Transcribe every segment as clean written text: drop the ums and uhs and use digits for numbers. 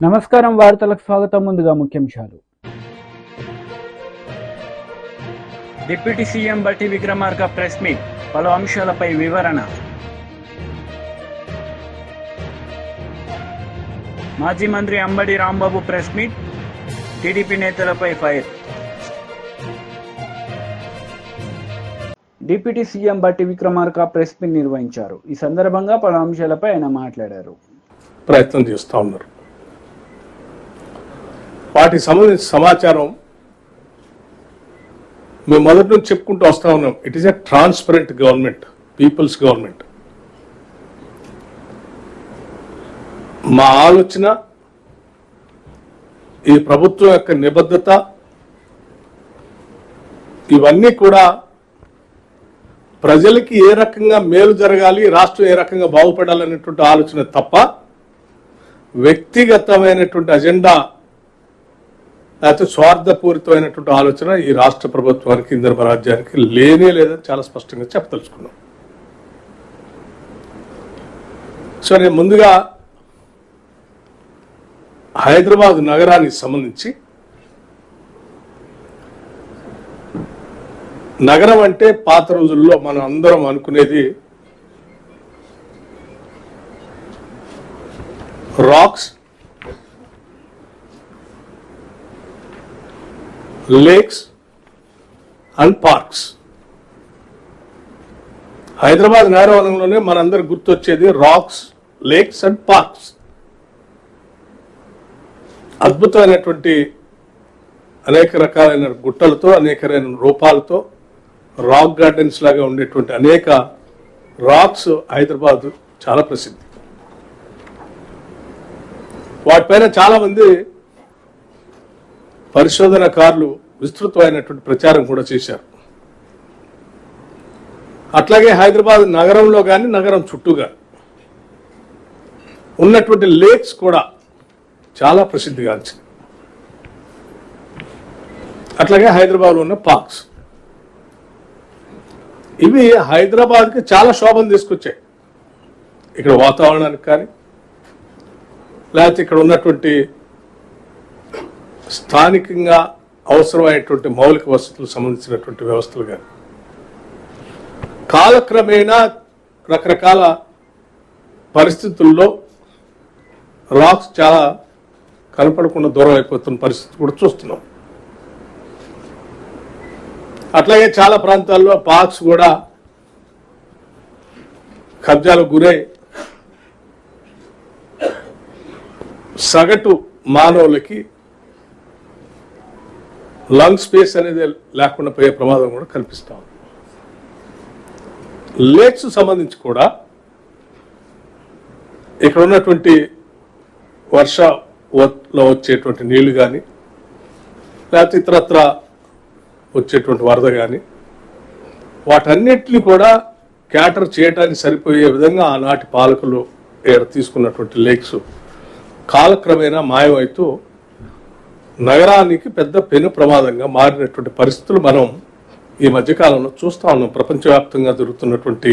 నమస్కారం, వార్తలకు స్వాగతం. ముందుగా ముఖ్యాంశాలు. డిప్యూటీ సీఎం బట్టి విక్రమార్క ప్రెస్ మీట్, పలు అంశాలపై వివరణ. మాజీ మంత్రి Ambadi Rambabu press meet, TDP నేతలపై ఫైర్. డిప్యూటీ సీఎం బట్టి విక్రమార్క ప్రెస్ మీట్ నిర్వహించారు. ఈ సందర్భంగా పలు అంశాలపై ఆయన మాట్లాడారు. ప్రయత్నం చేస్తూ ఉన్నారు. వాటికి సంబంధించిన సమాచారం మేము మొదటి నుంచి చెప్పుకుంటూ వస్తూ ఉన్నాం. It is a transparent government, people's government. మా ఆలోచన, ఈ ప్రభుత్వం యొక్క నిబద్ధత, ఇవన్నీ కూడా ప్రజలకి ఏ రకంగా మేలు జరగాలి, రాష్ట్రం ఏ రకంగా బాగుపడాలనేటువంటి ఆలోచన తప్ప వ్యక్తిగతమైనటువంటి అజెండా లేకపోతే స్వార్థపూరితమైనటువంటి ఆలోచన ఈ రాష్ట్ర ప్రభుత్వానికి, ఇంద్రమ రాజ్యానికి లేనే లేదని చాలా స్పష్టంగా చెప్పదలుచుకున్నాం. సో నేను ముందుగా హైదరాబాద్ నగరానికి సంబంధించి, నగరం అంటే పాత రోజుల్లో మనం అందరం అనుకునేది rocks, lakes and parks. Hyderabad నగరంలోనే మనందరికి గుర్తొచ్చేది రాక్స్, లేక్స్ అండ్ పార్క్స్. అద్భుతమైనటువంటి అనేక రకాలైన గుట్టలతో, అనేక రూపాలతో, రాక్ గార్డెన్స్ లాగా ఉండేటువంటి అనేక రాక్స్ హైదరాబాద్ చాలా ప్రసిద్ధి. వాటిపైన చాలా మంది పరిశోధనకారులు విస్తృతమైనటువంటి ప్రచారం కూడా చేశారు. అట్లాగే హైదరాబాద్ నగరంలో కానీ, నగరం చుట్టూగా ఉన్నటువంటి లేక్స్ కూడా చాలా ప్రసిద్ధిగాంచింది. అట్లాగే హైదరాబాద్లో ఉన్న పార్క్స్, ఇవి హైదరాబాద్కి చాలా శోభను తీసుకొచ్చాయి. ఇక్కడ వాతావరణానికి కానీ, లేకపోతే ఇక్కడ ఉన్నటువంటి స్థానికంగా అవసరమైనటువంటి మౌలిక వసతులకు సంబంధించినటువంటి వ్యవస్థలు కానీ, కాలక్రమేణా రకరకాల పరిస్థితుల్లో రాక్స్ చాలా కనపడకుండా దూరం అయిపోతున్న పరిస్థితి కూడా చూస్తున్నాం. అట్లాగే చాలా ప్రాంతాల్లో పార్క్స్ కూడా కబ్జాలకు గురై సగటు మానవులకి లంగ్ స్పేస్ అనేది లేకుండా పోయే ప్రమాదం కూడా కనిపిస్తా ఉంది. లేక్స్ సంబంధించి కూడా ఇక్కడ ఉన్నటువంటి వర్షంలో వచ్చేటువంటి నీళ్లు కానీ, లేకపోతే ఇతరత్ర వచ్చేటువంటి వరద కానీ, వాటన్నిటిని కూడా క్యాటర్ చేయడానికి సరిపోయే విధంగా ఆనాటి పాలకులు తీసుకున్నటువంటి లేక్స్ కాలక్రమేణా మాయమవుతూ నగరానికి పెద్ద పెను ప్రమాదంగా మారినటువంటి పరిస్థితులు మనం ఈ మధ్యకాలంలో చూస్తూ ఉన్నాం. ప్రపంచవ్యాప్తంగా జరుగుతున్నటువంటి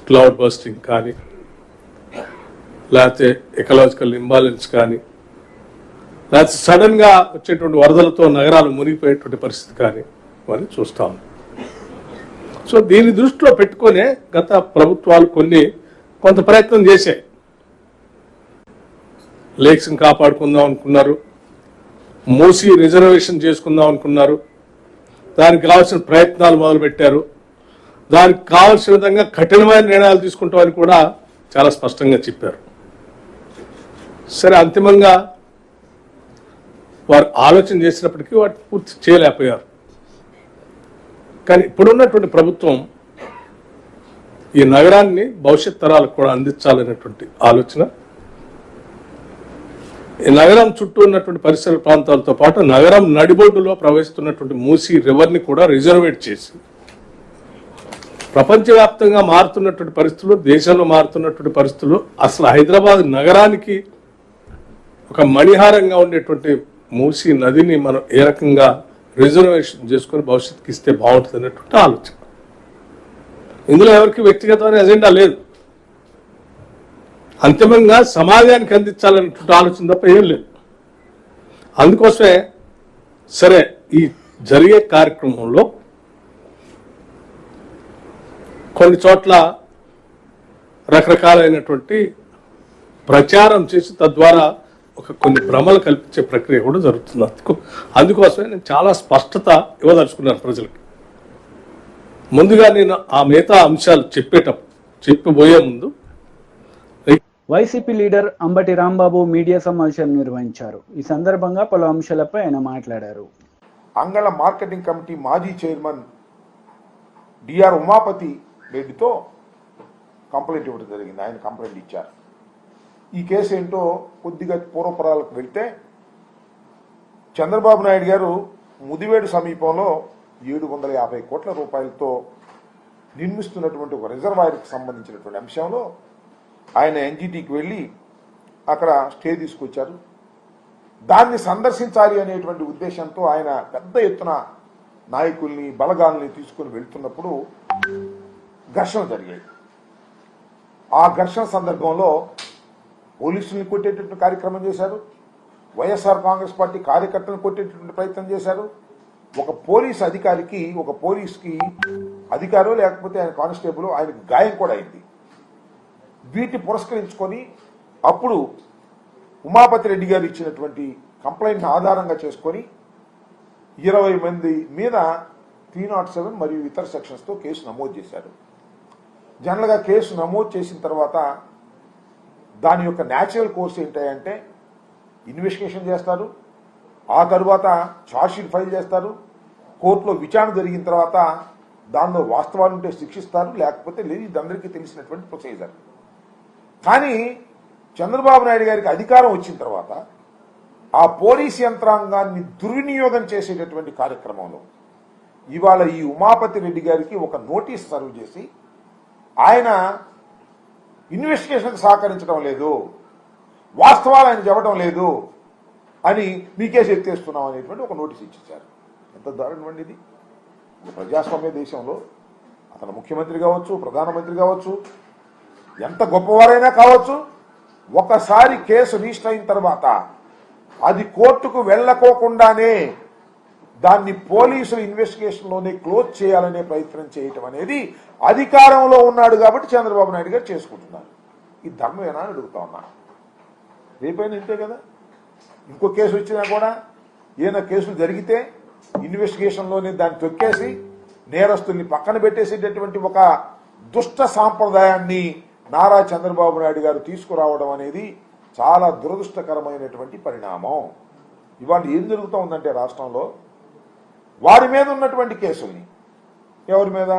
క్లౌడ్ బస్టింగ్ కానీ, లేకపోతే ఎకలాజికల్ ఇంబాలెన్స్ కానీ, లేకపోతే సడన్ గా వచ్చేటువంటి వరదలతో నగరాలు మునిగిపోయేటువంటి పరిస్థితి కానీ ఇవన్నీ చూస్తా ఉన్నాం. సో దీన్ని దృష్టిలో పెట్టుకునే గత ప్రభుత్వాలు కొంత ప్రయత్నం చేశాయి. లేక్స్ని కాపాడుకుందాం అనుకున్నారు, మూసి రిజర్వేషన్ చేసుకుందాం అనుకున్నారు, దానికి కావాల్సిన ప్రయత్నాలు మొదలుపెట్టారు. దానికి కావాల్సిన విధంగా కఠినమైన నిర్ణయాలు తీసుకుంటామని కూడా చాలా స్పష్టంగా చెప్పారు. సరే, అంతిమంగా వారు ఆలోచన చేసినప్పటికీ వాటిని పూర్తి చేయలేకపోయారు. కానీ ఇప్పుడున్నటువంటి ప్రభుత్వం ఈ నగరాన్ని భవిష్యత్ తరాలకు కూడా అందించాలనేటువంటి ఆలోచన, ఈ నగరం చుట్టూ ఉన్నటువంటి పరిసర ప్రాంతాలతో పాటు నగరం నడిబొడ్డులో ప్రవహిస్తున్నటువంటి మూసీ రివర్ని కూడా రిజర్వేట్ చేసి ప్రపంచవ్యాప్తంగా మారుతున్నటువంటి పరిస్థితులు, దేశంలో మారుతున్నటువంటి పరిస్థితులు, అసలు హైదరాబాద్ నగరానికి ఒక మణిహారంగా ఉండేటువంటి మూసీ నదిని మనం ఏ రకంగా రిజర్వేషన్ చేసుకుని భవిష్యత్తుకి ఇస్తే బాగుంటుంది అనేటువంటి ఆలోచన. ఇందులో ఎవరికి వ్యక్తిగతమైన ఎజెండా లేదు. అంతిమంగా సమాజానికి అందించాలనేటువంటి ఆలోచన తప్ప ఏం లేదు. అందుకోసమే సరే ఈ జరిగే కార్యక్రమంలో కొన్ని చోట్ల రకరకాలైనటువంటి ప్రచారం చేసి తద్వారా కొన్ని భ్రమలు కల్పించే ప్రక్రియ కూడా జరుగుతుంది. అందుకోసమే నేను చాలా స్పష్టత ఇవ్వదలుచుకున్నాను ప్రజలకి. ముందుగా నేను ఆ మిగతా అంశాలు చెప్పబోయే ముందు YCP leader Ambati Rambabu media సమావేశం నిర్వహించారు. ఈ సందర్భంగా పలు అంశాలపై ఆయన మాట్లాడారు. అంగళ మార్కెటింగ్ కమిటీ మాజీ చైర్మన్ డిఆర్ ఉమాపతి రెడ్డితో కంప్లైంట్ ఇవ్వడం జరిగింది. ఆయన కంప్లైంట్ ఇచ్చారు. ఈ కేసు ఏంటో కొద్దిగా పూర్వపురాలకు వెళ్తే, చంద్రబాబు నాయుడు గారు ముదివేడు సమీపంలో 750 కోట్ల రూపాయలతో నిర్మిస్తున్నటువంటి ఒక రిజర్వాయర్కి సంబంధించినటువంటి అంశంలో ఆయన ఎన్జిటికి వెళ్ళి అక్కడ స్టే తీసుకొచ్చారు. దాన్ని సందర్శించాలి అనేటువంటి ఉద్దేశంతో ఆయన పెద్ద ఎత్తున నాయకుల్ని బలగాల్ని తీసుకుని వెళ్తున్నప్పుడు ఘర్షణ జరిగాయి. ఆ ఘర్షణ సందర్భంలో పోలీసుల్ని కొట్టేటటువంటి కార్యక్రమం చేశారు. వైఎస్ఆర్ కాంగ్రెస్ పార్టీ కార్యకర్తలను కొట్టేటటువంటి ప్రయత్నం చేశారు. ఒక పోలీస్ అధికారికి, ఒక పోలీస్కి అధికారో లేకపోతే ఆయన కానిస్టేబుల్, ఆయనకు గాయం కూడా అయింది. వీటిని పురస్కరించుకొని అప్పుడు ఉమాపతి రెడ్డి గారు ఇచ్చినటువంటి కంప్లైంట్ని ఆధారంగా చేసుకొని 20 మంది మీద 307 మరియు ఇతర సెక్షన్స్తో కేసు నమోదు చేశారు. జనరల్గా కేసు నమోదు చేసిన తర్వాత దాని యొక్క న్యాచురల్ కోర్స్ ఏంటంటే ఇన్వెస్టిగేషన్ చేస్తారు, ఆ తర్వాత ఛార్జ్షీట్ ఫైల్ చేస్తారు, కోర్టులో విచారణ జరిగిన తర్వాత దానిలో వాస్తవాలు ఉంటే శిక్షిస్తారు, లేకపోతే లేదు. ఇది అందరికీ తెలిసినటువంటి ప్రొసీజర్. కానీ చంద్రబాబు నాయుడు గారికి అధికారం వచ్చిన తర్వాత ఆ పోలీస్ యంత్రాంగాన్ని దుర్వినియోగం చేసేటటువంటి కార్యక్రమంలో ఇవాళ ఈ ఉమాపతి రెడ్డి గారికి ఒక నోటీస్ సర్వ్ చేసి ఆయన ఇన్వెస్టిగేషన్కి సహకరించడం లేదు, వాస్తవాలు ఆయన చెప్పడం లేదు అని మీకేసి ఎత్తేస్తున్నాం అనేటువంటి ఒక నోటీస్ ఇచ్చేశారు. ఎంత దారుణం అండి ఇది! ప్రజాస్వామ్య దేశంలో అతను ముఖ్యమంత్రి కావచ్చు, ప్రధానమంత్రి కావచ్చు, ఎంత గొప్పవారైనా కావచ్చు, ఒకసారి కేసు రిజిస్టర్ అయిన తర్వాత అది కోర్టుకు వెళ్ళకోకుండానే దాన్ని పోలీసులు ఇన్వెస్టిగేషన్లోనే క్లోజ్ చేయాలనే ప్రయత్నం చేయటం అనేది అధికారంలో ఉన్నాడు కాబట్టి చంద్రబాబు నాయుడు గారు చేసుకుంటున్నారు. ఈ ధర్మమేనా అని అడుగుతా ఉన్నా. రేపైనా ఇంతే కదా. ఇంకో కేసు వచ్చినా కూడా ఏదైనా కేసులు జరిగితే ఇన్వెస్టిగేషన్లోనే దాన్ని తొక్కేసి నేరస్తుల్ని పక్కన పెట్టేసేటటువంటి ఒక దుష్ట సాంప్రదాయాన్ని నారా చంద్రబాబు నాయుడు గారు తీసుకురావడం అనేది చాలా దురదృష్టకరమైనటువంటి పరిణామం. ఇవాళ ఏం జరుగుతూ ఉందంటే రాష్ట్రంలో వారి మీద ఉన్నటువంటి కేసుల్ని, ఎవరి మీద,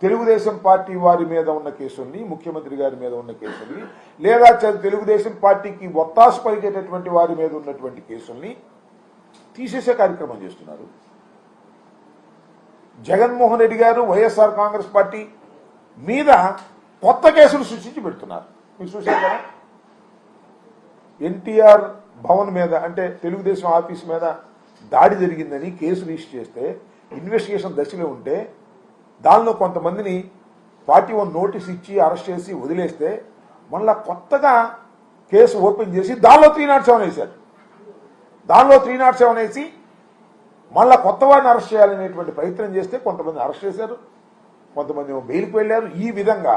తెలుగుదేశం పార్టీ వారి మీద ఉన్న కేసుల్ని, ముఖ్యమంత్రి గారి మీద ఉన్న కేసుల్ని, లేదా తెలుగుదేశం పార్టీకి ఒత్తాసు పలికేటటువంటి వారి మీద ఉన్నటువంటి కేసుల్ని తీసేసే కార్యక్రమం చేస్తున్నారు. జగన్మోహన్ రెడ్డి గారు వైఎస్ఆర్ కాంగ్రెస్ పార్టీ మీద కొత్త కేసులు సృష్టించి పెడుతున్నారు. మీరు చూశారు కదా, ఎన్టీఆర్ భవన్ మీద, అంటే తెలుగుదేశం ఆఫీస్ మీద దాడి జరిగిందని కేసు రిజిస్టర్ చేస్తే ఇన్వెస్టిగేషన్ దశలో ఉంటే దానిలో కొంతమందిని 41 నోటీస్ ఇచ్చి అరెస్ట్ చేసి వదిలేస్తే మళ్ళా కొత్తగా కేసు ఓపెన్ చేసి దానిలో 307 వేశారు. దానిలో 307 వేసి మళ్ళా కొత్త వారిని అరెస్ట్ చేయాలనేటువంటి ప్రయత్నం చేస్తే కొంతమంది అరెస్ట్ చేశారు, కొంతమంది బెయిల్కి వెళ్ళారు. ఈ విధంగా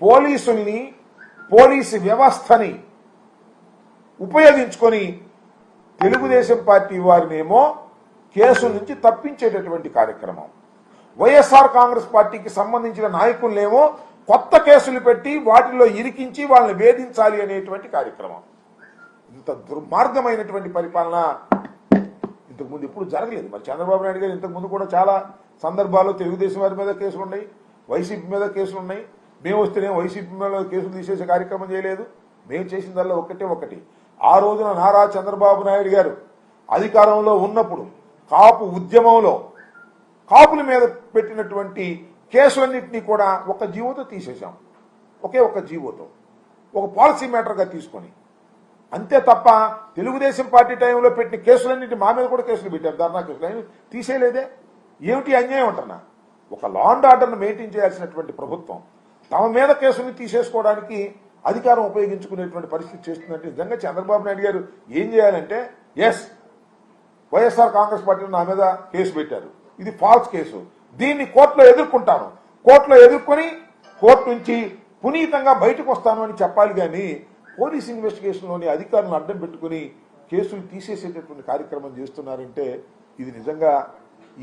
పోలీసుల్ని, పోలీసు వ్యవస్థని ఉపయోగించుకొని తెలుగుదేశం పార్టీ వారినేమో కేసుల నుంచి తప్పించేటటువంటి కార్యక్రమం, వైఎస్ఆర్ కాంగ్రెస్ పార్టీకి సంబంధించిన నాయకులనేమో కొత్త కేసులు పెట్టి వాటిల్లో ఇరికించి వాళ్ళని వేధించాలి అనేటువంటి కార్యక్రమం. ఇంత దుర్మార్గమైనటువంటి పరిపాలన ఇంతకుముందు ఎప్పుడు జరగలేదు. మరి చంద్రబాబు నాయుడు గారు ఇంతకుముందు కూడా చాలా సందర్భాల్లో తెలుగుదేశం వారి మీద కేసులు ఉన్నాయి, వైసీపీ మీద కేసులు ఉన్నాయి. మేము వస్తేనే వైసీపీ మీద కేసులు తీసేసే కార్యక్రమం చేయలేదు. మేము చేసిందల్లా ఒకటి, ఆ రోజున నారా చంద్రబాబు నాయుడు గారు అధికారంలో ఉన్నప్పుడు కాపు ఉద్యమంలో కాపుల మీద పెట్టినటువంటి కేసులన్నింటినీ కూడా ఒక జీవోతో తీసేశాం. ఒకే ఒక జీవోతో, ఒక పాలసీ మ్యాటర్గా తీసుకొని అంతే తప్ప తెలుగుదేశం పార్టీ టైంలో పెట్టిన కేసులన్నింటి మా మీద కూడా కేసులు పెట్టారు, ధర్నా కేసులు. ఆయన తీసేయలేదే. ఏమిటి అన్యాయం అంటున్నా? ఒక లా అండ్ ఆర్డర్ను మెయింటైన్ చేయాల్సినటువంటి ప్రభుత్వం తమ మీద కేసుల్ని తీసేసుకోవడానికి అధికారం ఉపయోగించుకునేటువంటి పరిస్థితి చేస్తుందంటే నిజంగా చంద్రబాబు నాయుడు గారు ఏం చేయాలంటే, ఎస్ వైఎస్ఆర్ కాంగ్రెస్ పార్టీలో నా మీద కేసు పెట్టారు, ఇది ఫాల్స్ కేసు, దీన్ని కోర్టులో ఎదుర్కొంటాను, కోర్టులో ఎదుర్కొని కోర్టు నుంచి పునీతంగా బయటకు వస్తాను అని చెప్పాలి. కానీ పోలీస్ ఇన్వెస్టిగేషన్లోని అధికారులను అడ్డం పెట్టుకుని కేసులు తీసేసేటటువంటి కార్యక్రమం చేస్తున్నారంటే ఇది నిజంగా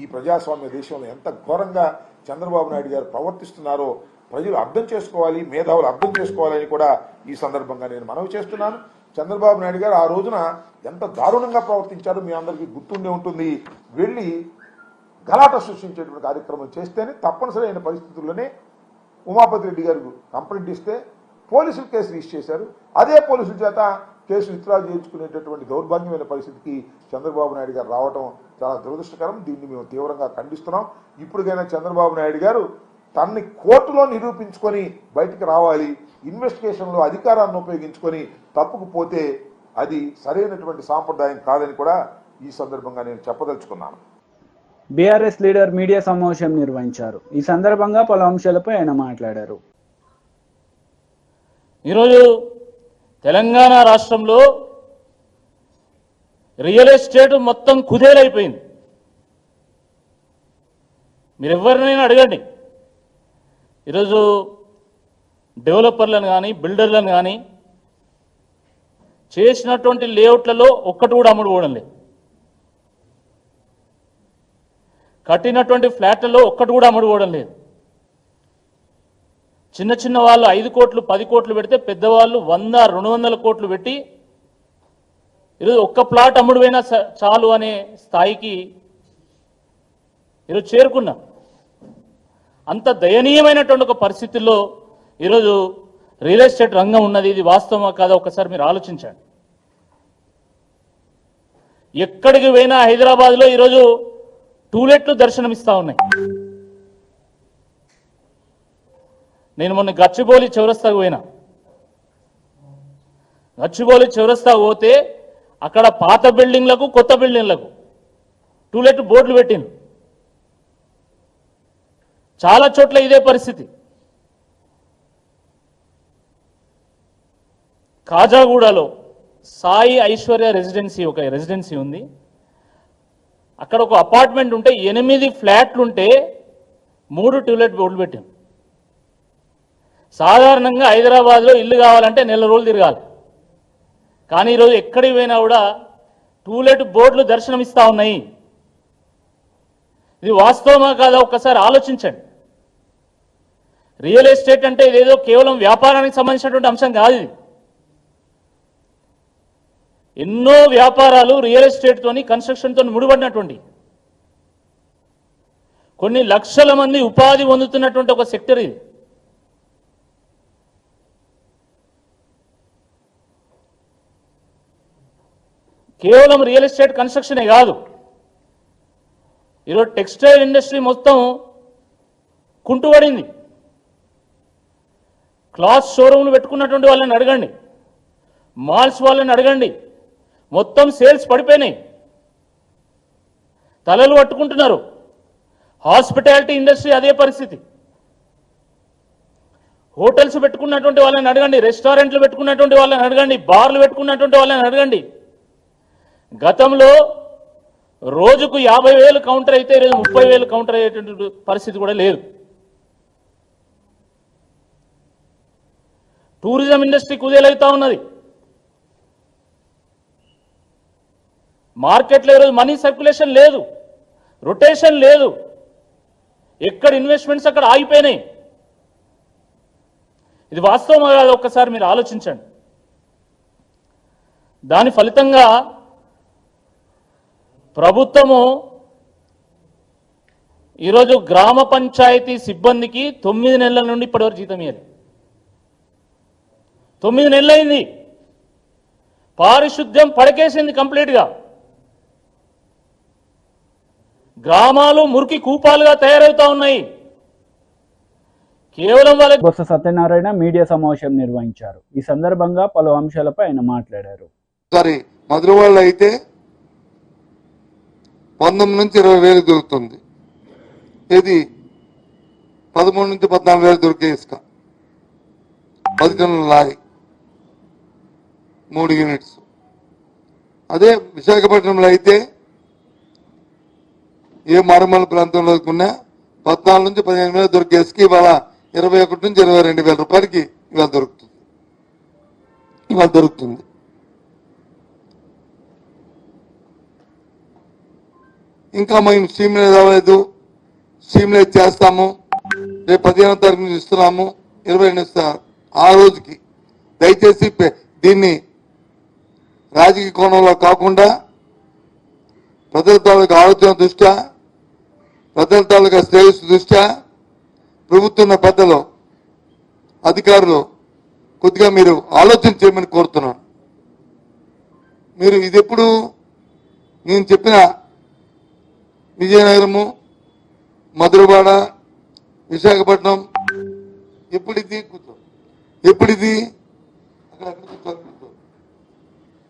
ఈ ప్రజాస్వామ్య దేశంలో ఎంత ఘోరంగా చంద్రబాబు నాయుడు గారు ప్రవర్తిస్తున్నారో ప్రజలు అర్థం చేసుకోవాలి, మేధావులు అర్థం చేసుకోవాలని కూడా ఈ సందర్భంగా నేను మనవి చేస్తున్నాను. చంద్రబాబు నాయుడు గారు ఆ రోజున ఎంత దారుణంగా ప్రవర్తించారో మీ అందరికీ గుర్తుండే ఉంటుంది. వెళ్ళి గలాట సృష్టించేటువంటి కార్యక్రమం చేస్తేనే తప్పనిసరి అయిన పరిస్థితుల్లోనే ఉమాపతి రెడ్డి గారు కంప్లైంట్ ఇస్తే పోలీసులు కేసు రిజిస్టర్ చేశారు. అదే పోలీసుల చేత కేసు విత్డ్రా చేయించుకునేటటువంటి దౌర్భాగ్యమైన పరిస్థితికి చంద్రబాబు నాయుడు గారు రావడం చాలా దురదృష్టకరం. దీన్ని మేము తీవ్రంగా ఖండిస్తున్నాం. ఇప్పటికైనా చంద్రబాబు నాయుడు గారు తనని కోర్టులో నిరూపించుకొని బయటికి రావాలి. ఇన్వెస్టిగేషన్లో అధికారాన్ని ఉపయోగించుకొని తప్పుకు పోతే అది సరైనటువంటి సాంప్రదాయం కాదని కూడా ఈ సందర్భంగా నేను చెప్పదలుచుకున్నాను. బీఆర్ఎస్ లీడర్ మీడియా సమావేశం నిర్వహించారు. ఈ సందర్భంగా పలు అంశాలపై ఆయన మాట్లాడారు. ఈరోజు తెలంగాణ రాష్ట్రంలో రియల్ ఎస్టేట్ మొత్తం కుదేలైపోయింది. మీరు ఎవరినైనా అడగండి, ఈరోజు డెవలపర్లను కానీ బిల్డర్లను కానీ చేసినటువంటి లేఅవుట్లలో ఒక్కటి కూడా అమ్ముడుపోవడం లేదు, కట్టినటువంటి ఫ్లాట్లలో ఒక్కటి కూడా అమ్ముడుపోవడం లేదు. చిన్న చిన్న వాళ్ళు 5 కోట్లు 10 కోట్లు పెడితే పెద్దవాళ్ళు 100-200 కోట్లు పెట్టి ఈరోజు ఒక్క ప్లాట్ అమ్ముడుపోయినా చాలు అనే స్థాయికి ఈరోజు చేరుకున్నాం. అంత దయనీయమైనటువంటి ఒక పరిస్థితుల్లో ఈరోజు రియల్ ఎస్టేట్ రంగం ఉన్నది. ఇది వాస్తవమా కాదా ఒకసారి మీరు ఆలోచించండి. ఎక్కడికి పోయినా హైదరాబాద్లో ఈరోజు టూలెట్లు దర్శనమిస్తూ ఉన్నాయి. నేను మొన్న గచ్చిబౌలి చౌరస్తాకు పోయినా. గచ్చిబౌలి చౌరస్తా పోతే అక్కడ పాత బిల్డింగ్లకు కొత్త బిల్డింగ్లకు టూలెట్ బోర్డులు పెట్టింది. చాలా చోట్ల ఇదే పరిస్థితి. కాజాగూడలో సాయి ఐశ్వర్య రెసిడెన్సీ ఒక రెసిడెన్సీ ఉంది. అక్కడ ఒక అపార్ట్మెంట్ ఉంటే 8 ఫ్లాట్లుంటే 3 టూలెట్ బోర్డులు పెట్టాం. సాధారణంగా హైదరాబాద్లో ఇల్లు కావాలంటే నెల రోజులు తిరగాలి. కానీ ఈరోజు ఎక్కడికి పోయినా కూడా టూలెట్ బోర్డులు దర్శనమిస్తూ ఉన్నాయి. ఇది వాస్తవమా కాదా ఒక్కసారి ఆలోచించండి. రియల్ ఎస్టేట్ అంటే ఇదేదో కేవలం వ్యాపారానికి సంబంధించినటువంటి అంశం కాదు. ఇది ఎన్నో వ్యాపారాలు రియల్ ఎస్టేట్తోని కన్స్ట్రక్షన్తో ముడిపడినటువంటి కొన్ని లక్షల మంది ఉపాధి పొందుతున్నటువంటి ఒక సెక్టర్ ఇది. కేవలం రియల్ ఎస్టేట్ కన్స్ట్రక్షనే కాదు, ఈరోజు టెక్స్టైల్ ఇండస్ట్రీ మొత్తం కుంటుపడింది. క్లాత్ షోరూమ్లు పెట్టుకున్నటువంటి వాళ్ళని అడగండి, మాల్స్ వాళ్ళని అడగండి, మొత్తం సేల్స్ పడిపోయినాయి, తలలు పట్టుకుంటున్నారు. హాస్పిటాలిటీ ఇండస్ట్రీ అదే పరిస్థితి. హోటల్స్ పెట్టుకున్నటువంటి వాళ్ళని అడగండి, రెస్టారెంట్లు పెట్టుకున్నటువంటి వాళ్ళని అడగండి, బార్లు పెట్టుకున్నటువంటి వాళ్ళని అడగండి. గతంలో రోజుకు 50,000 కౌంటర్ అయితే ఈరోజు 30,000 కౌంటర్ అయ్యేటువంటి పరిస్థితి కూడా లేదు. టూరిజం ఇండస్ట్రీ కుదేలవుతా ఉన్నది. మార్కెట్లో ఈరోజు మనీ సర్క్యులేషన్ లేదు, రొటేషన్ లేదు, ఎక్కడ ఇన్వెస్ట్మెంట్స్ అక్కడ ఆగిపోయినాయి. ఇది వాస్తవం కాదు ఒక్కసారి మీరు ఆలోచించండి. దాని ఫలితంగా ప్రభుత్వము ఈరోజు గ్రామ పంచాయతీ సిబ్బందికి 9 నెలల నుండి ఇప్పటివరకు జీతం ఇవ్వాలి. 9 నెలలు అయింది. పారిశుద్ధ్యం పడకేసింది కంప్లీట్గా. గ్రామాలు మురికి కూపాలుగా తయారవుతా ఉన్నాయి. కేవలం వాళ్ళకి బొత్స సత్యనారాయణ మీడియా సమావేశం నిర్వహించారు. ఈ సందర్భంగా పలు అంశాలపై ఆయన మాట్లాడారు. సారీ మధురవాళ్ళు అయితే 19 నుంచి 20,000 దొరుకుతుంది. ఇది 13 నుంచి 14,000 దొరికే ఇసుక 10 టన్నుల లారీ 3 యూనిట్స్. అదే విశాఖపట్నంలో అయితే ఏ మారుమూల ప్రాంతంలో కొన్నా 14 నుంచి 15,000 దొరికే ఇసుక ఇవాళ 21 నుంచి 22,000 రూపాయలకి ఇవాళ దొరుకుతుంది. ఇంకా మేము స్ట్రీమ్లైజ్ అవ్వలేదు, స్ట్రీమ్లైజ్ చేస్తాము, రేపు 15వ తారీఖు నుంచి ఇస్తున్నాము, 22 ఇస్తారు. ఆ రోజుకి దయచేసి దీన్ని రాజకీయ కోణంలో కాకుండా ప్రజల తాలూకా ఆలోచన దృష్ట్యా, ప్రజల తాలూకా శ్రేయస్సు దృష్ట్యా ప్రభుత్వ పెద్దలు, అధికారులు కొద్దిగా మీరు ఆలోచన చేయమని కోరుతున్నాను. మీరు ఇది ఎప్పుడు నేను చెప్పిన విజయనగరము, మధురవాడ, విశాఖపట్నం ఎప్పుడిది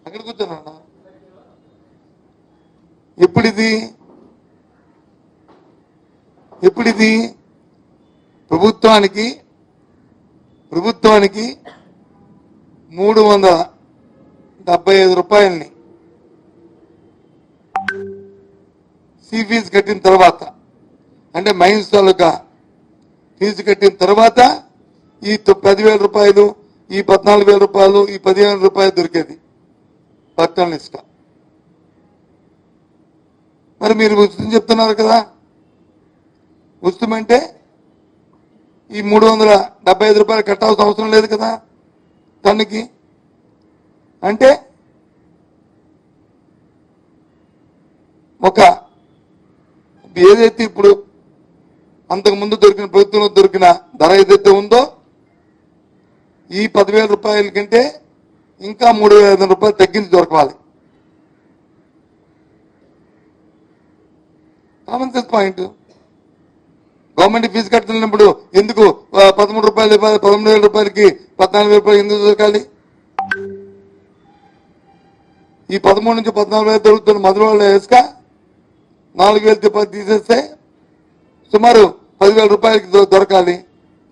అక్కడ కూర్చోనన్నా ఎప్పుడిది ప్రభుత్వానికి 375 రూపాయలని ఫీజు కట్టిన తర్వాత, అంటే మైన్స్ తాలూకా ఫీజు కట్టిన తర్వాత ఈ 10,000 రూపాయలు, ఈ 14,000 రూపాయలు, ఈ 15,000 రూపాయలు దొరికేది 10 టన్నుల ఇసుక. మరి మీరు ఉచితం చెప్తున్నారు కదా, ఉచితమంటే ఈ 375 రూపాయలు కట్టాల్సిన అవసరం లేదు కదా టన్నుకి. అంటే ఒక ఏదైతే ఇప్పుడు అంతకుముందు దొరికిన ప్రభుత్వంలో దొరికిన ధర ఏదైతే ఉందో ఈ 10,000 రూపాయల కంటే ఇంకా 3,500 రూపాయలు తగ్గించి దొరకాలి. Common sense point. Government fees కట్టినప్పుడు ఎందుకు 13 రూపాయలు 13,000 రూపాయలకి 14,000 రూపాయలు ఎందుకు దొరకాలి? ఈ 13 నుంచి 14,000 దొరుకుతున్న మధురవాళ్ళ ఇసుక 4,000 తీసేస్తే సుమారు 10,000 రూపాయలకి దొరకాలి.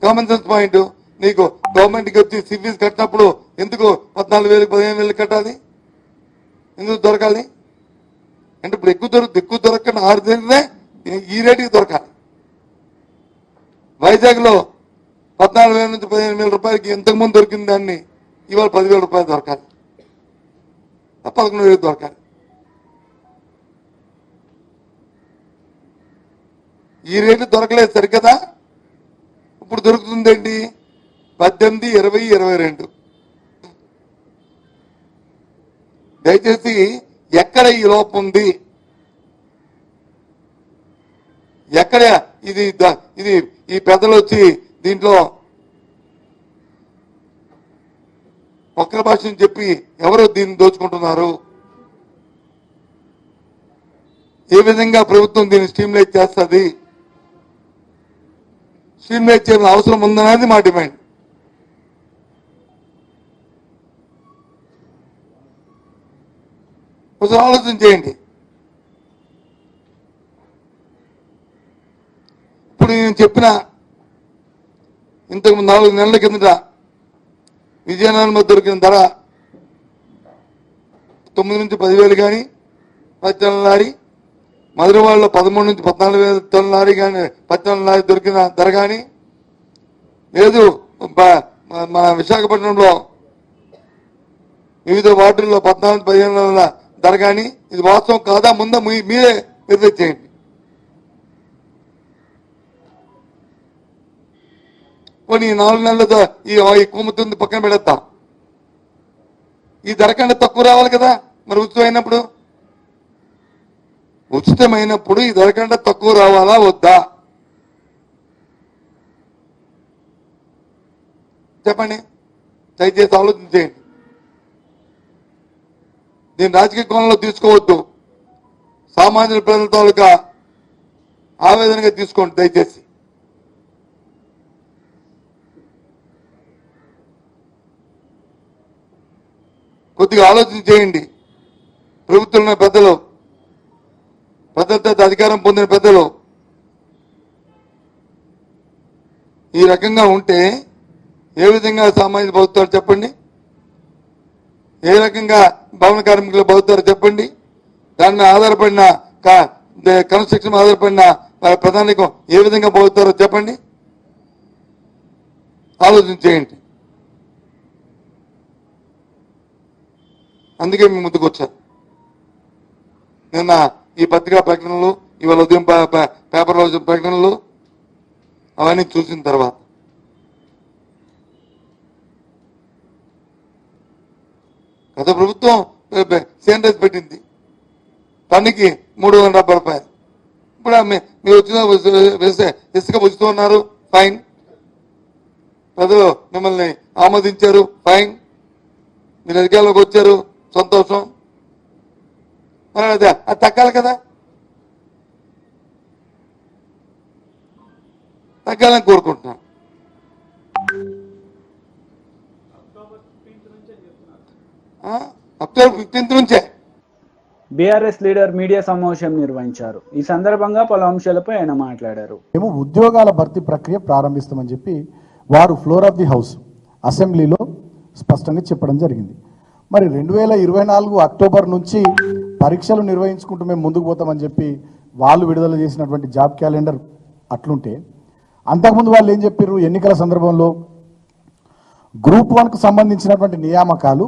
Common sense point. నీకు గవర్నమెంట్కి వచ్చి ఫీజు కట్టినప్పుడు ఎందుకు 14,000 15,000 కట్టాలి? ఎందుకు దొరకాలి? అంటే ఇప్పుడు ఎక్కువ దొరకని 6 ఈ రేటుకి దొరకాలి. వైజాగ్ లో 14,000 నుంచి 15,000 రూపాయలకి ఇంతకుముందు దొరికిన దాన్ని ఇవాళ 10,000 రూపాయలు దొరకాలి, 11,000 దొరకాలి. ఈ రేటు దొరకలేదు సరికదా. ఇప్పుడు దొరుకుతుంది ఏంటి? 18, 20, 22. దయచేసి ఎక్కడ ఈ లోపం ఉంది, ఎక్కడ ఇది ఈ పెద్దలు వచ్చి దీంట్లో ఒక్కరి భాషను చెప్పి ఎవరు దీన్ని దోచుకుంటున్నారు, ఏ విధంగా ప్రభుత్వం దీన్ని స్ట్రీమ్లైజ్ చేస్తుంది, స్ట్రీమ్లైజ్ చేయాల్సిన అవసరం ఉందనేది మా డిమాండ్. కొంచెం ఆలోచన చేయండి. ఇప్పుడు నేను చెప్పిన ఇంతకు 4 నెలల కిందట విజయనగరంలో దొరికిన ధర 9 నుంచి 10,000 కానీ 10 టన్నుల లారీ, మధురవాడలో 13 నుంచి 14,000 టన్నుల లారీ కానీ 10 టన్నుల లారీ దొరికిన ధర కానీ, లేదు మన విశాఖపట్నంలో వివిధ వార్డుల్లో 14, 15,000 ధర కానీ, ఇది వాస్తవం కాదా ముందా మీరే వెరిఫై చేయండి. కొన్ని 4 నెలలతో ఈ కొమ్ముతుంది పక్కన పెడతాం. ఈ ధర కంటే తక్కువ రావాలి కదా. మరి ఉచితమైనప్పుడు ఈ ధర కంటే తక్కువ రావాలా వద్దా చెప్పండి. దయచేసి ఆలోచన చేయండి. దీన్ని రాజకీయ కోణంలో తీసుకోవద్దు, సామాన్య ప్రజల తాలూకా ఆవేదనగా తీసుకోండి దయచేసి. కొద్దిగా ఆలోచన చేయండి. ప్రభుత్వంలో పెద్దలు, పెద్దలతో అధికారం పొందిన పెద్దలు ఈ రకంగా ఉంటే ఏ విధంగా సామాజిక బతుకుతారు చెప్పండి? ఏ రకంగా భవన కార్మికులు బతుకుతారు చెప్పండి? దాని మీద ఆధారపడిన కన్స్ట్రక్షన్ ఆధారపడిన ప్రధానికం ఏ విధంగా బతుకుతారో చెప్పండి. ఆలోచన చేయండి. అందుకే మీ ముందుకు వచ్చారు. నిన్న ఈ పత్రికా ప్రకటనలు, ఇవాళ ఉదయం పేపర్లో వచ్చిన ప్రకటనలు అవన్నీ చూసిన తర్వాత గత ప్రభుత్వం శానిటైజ్ పెట్టింది, టన్నుకి 370 రూపాయలు. ఇప్పుడు మీరు వచ్చిన ఇసుక పుచ్చుతూ ఉన్నారు, ఫైన్. ప్రజలు మిమ్మల్ని ఆమోదించారు, ఫైన్. మీరు అధికారంలోకి వచ్చారు, సంతోషం. అది తగ్గాలి కదా, తగ్గాలని కోరుకుంటున్నాను. అక్టోబర్ 15 నుంచే బీఆర్ఎస్ లీడర్ మీడియా సమావేశం నిర్వహించారు. ఈ సందర్భంగా పలు అంశాలపై ఆయన మాట్లాడారు. మేము ఉద్యోగాల భర్తీ ప్రక్రియ ప్రారంభిస్తామని చెప్పి వారు ఫ్లోర్ ఆఫ్ ది హౌస్ అసెంబ్లీలో స్పష్టంగా చెప్పడం జరిగింది. మరి 2024 అక్టోబర్ నుంచి పరీక్షలు నిర్వహించుకుంటూ మేము ముందుకు పోతామని చెప్పి వాళ్ళు విడుదల చేసినటువంటి జాబ్ క్యాలెండర్ అట్లుంటే, అంతకుముందు వాళ్ళు ఏం చెప్పారు? ఎన్నికల సందర్భంలో గ్రూప్ 1కు సంబంధించినటువంటి నియామకాలు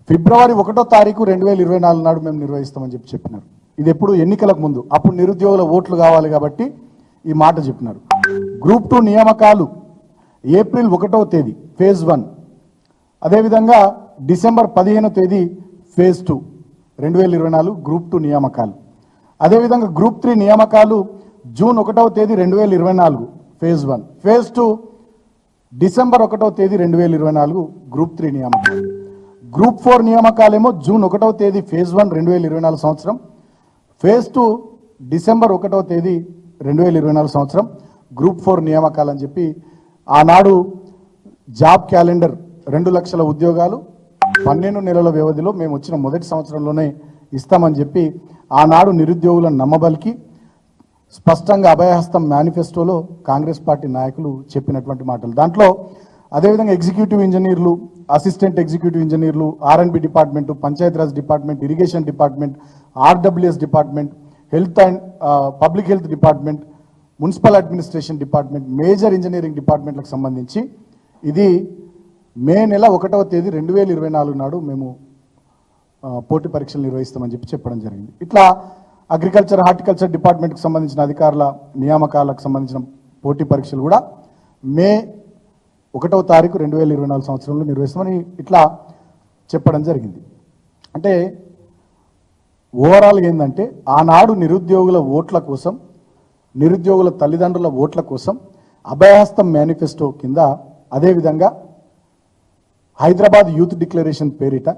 ఫిబ్రవరి 1వ తారీఖు 2024 నాడు మేము నిర్వహిస్తామని చెప్పినారు. ఇది ఎప్పుడు? ఎన్నికలకు ముందు. అప్పుడు నిరుద్యోగుల ఓట్లు కావాలి కాబట్టి ఈ మాట చెప్పినారు. గ్రూప్ 2 నియామకాలు ఏప్రిల్ 1వ తేదీ ఫేజ్ 1, అదేవిధంగా డిసెంబర్ 15వ తేదీ ఫేజ్ 2 2024 గ్రూప్ 2 నియామకాలు. అదేవిధంగా గ్రూప్ 3 నియామకాలు జూన్ 1వ తేదీ 2024 ఫేజ్ 1, ఫేజ్ 2 డిసెంబర్ 1వ తేదీ 2024 గ్రూప్ 3 నియామకాలు. గ్రూప్ 4 నియామకాలేమో జూన్ 1వ తేదీ ఫేజ్ 1 2024 సంవత్సరం, ఫేజ్ 2 డిసెంబర్ 1వ తేదీ 2024 సంవత్సరం గ్రూప్ 4 నియామకాలు అని చెప్పి ఆనాడు జాబ్ క్యాలెండర్ 2 లక్షల ఉద్యోగాలు 12 నెలల వ్యవధిలో మేము వచ్చిన మొదటి సంవత్సరంలోనే ఇస్తామని చెప్పి ఆనాడు నిరుద్యోగులను నమ్మబలికి స్పష్టంగా అభయహస్తం మేనిఫెస్టోలో కాంగ్రెస్ పార్టీ నాయకులు చెప్పినటువంటి మాటలు. దాంట్లో అదేవిధంగా ఎగ్జిక్యూటివ్ ఇంజనీర్లు, అసిస్టెంట్ ఎగ్జిక్యూటివ్ ఇంజనీర్లు, R&B department, Panchayati Raj department, irrigation department, RWS department, health and public health department, municipal administration department, major engineering డిపార్ట్మెంట్లకు సంబంధించి ఇది మే నెల 1వ తేదీ 2024 నాడు మేము పోటీ పరీక్షలు నిర్వహిస్తామని చెప్పడం జరిగింది. ఇట్లా అగ్రికల్చర్, హార్టికల్చర్ డిపార్ట్మెంట్కి సంబంధించిన అధికారుల నియామకాలకు సంబంధించిన పోటీ పరీక్షలు కూడా మే 1వ తారీఖు 2024 సంవత్సరంలో నిర్వహిస్తామని ఇట్లా చెప్పడం జరిగింది. అంటే ఓవరాల్గా ఏంటంటే ఆనాడు నిరుద్యోగుల ఓట్ల కోసం, నిరుద్యోగుల తల్లిదండ్రుల ఓట్ల కోసం అభయహస్తం మేనిఫెస్టో కింద, అదేవిధంగా హైదరాబాద్ యూత్ డిక్లరేషన్ పేరిట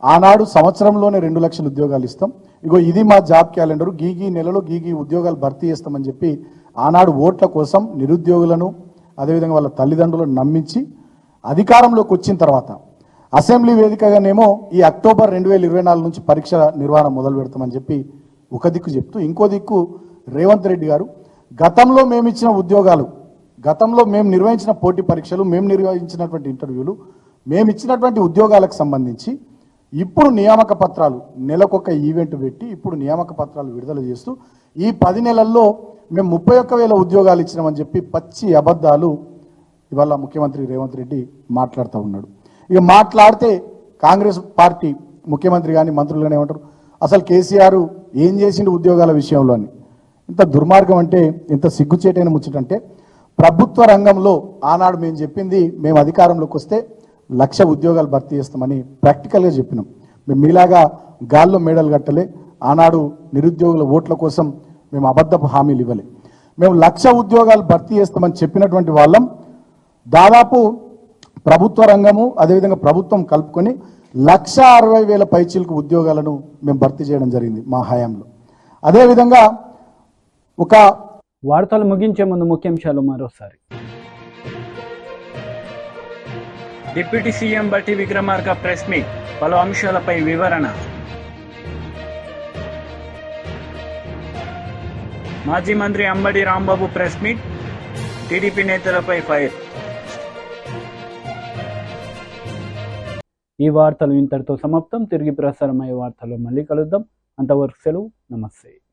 ఆనాడు సంవత్సరంలోనే 2 లక్షల ఉద్యోగాలు ఇస్తాం, ఇగో ఇది మా జాబ్ క్యాలెండరు, గీగీ నెలలో గీగీ ఉద్యోగాలు భర్తీ చేస్తామని చెప్పి ఆనాడు ఓట్ల కోసం నిరుద్యోగులను అదేవిధంగా వాళ్ళ తల్లిదండ్రులను నమ్మించి అధికారంలోకి వచ్చిన తర్వాత అసెంబ్లీ వేదికగానేమో ఈ అక్టోబర్ 2024 నుంచి పరీక్ష నిర్వహణ మొదలు పెడతామని చెప్పి ఒక దిక్కు చెప్తూ, ఇంకో దిక్కు రేవంత్ రెడ్డి గారు గతంలో మేము ఇచ్చిన ఉద్యోగాలు, గతంలో మేము నిర్వహించిన పోటీ పరీక్షలు, మేము నిర్వహించినటువంటి ఇంటర్వ్యూలు, మేము ఇచ్చినటువంటి ఉద్యోగాలకు సంబంధించి ఇప్పుడు నియామక పత్రాలు నెలకొక ఈవెంట్ పెట్టి ఇప్పుడు నియామక పత్రాలు విడుదల చేస్తూ ఈ 10 నెలల్లో మేము 31,000 ఉద్యోగాలు ఇచ్చినామని చెప్పి పచ్చి అబద్ధాలు ఇవాళ ముఖ్యమంత్రి రేవంత్ రెడ్డి మాట్లాడుతూ ఉన్నాడు. ఇక మాట్లాడితే కాంగ్రెస్ పార్టీ ముఖ్యమంత్రి కానీ మంత్రులు కానీ ఏమంటారు, అసలు కేసీఆర్ ఏం చేసిండు ఉద్యోగాల విషయంలో అని. ఇంత దుర్మార్గం అంటే, ఇంత సిగ్గుచేటైన ముచ్చటంటే, ప్రభుత్వ రంగంలో ఆనాడు మేము చెప్పింది, మేము అధికారంలోకి వస్తే 1,00,000 ఉద్యోగాలు భర్తీ చేస్తామని ప్రాక్టికల్గా చెప్పినాం. మేము మీలాగా గాల్లో మేడలు కట్టలే, ఆనాడు నిరుద్యోగుల ఓట్ల కోసం మేము అబద్ధపు హామీలు ఇవ్వలే. మేము 1,00,000 ఉద్యోగాలు భర్తీ చేస్తామని చెప్పినటువంటి వాళ్ళం దాదాపు ప్రభుత్వ రంగము అదేవిధంగా ప్రభుత్వం కలుపుకొని 1,60,000 పైచీలకు ఉద్యోగాలను మేము భర్తీ చేయడం జరిగింది మా హయాంలో. అదేవిధంగా ఒక వార్తలు ముగించే ముందు ముఖ్యాంశాలు మరోసారి. డిప్యూటీ సీఎం బట్టి విక్రమార్క ప్రెస్ మీట్, పలు అంశాలపై వివరణ. మాజీ మంత్రి Ambati Rambabu press meet, TDP నేతలపై ఫైర్. ఈ వార్తలు ఇంతటితో సమాప్తం. తిరిగి ప్రసారమయ్యే వార్తల్లో మళ్ళీ కలుద్దాం. అంతవరకు సెలవు. నమస్తే.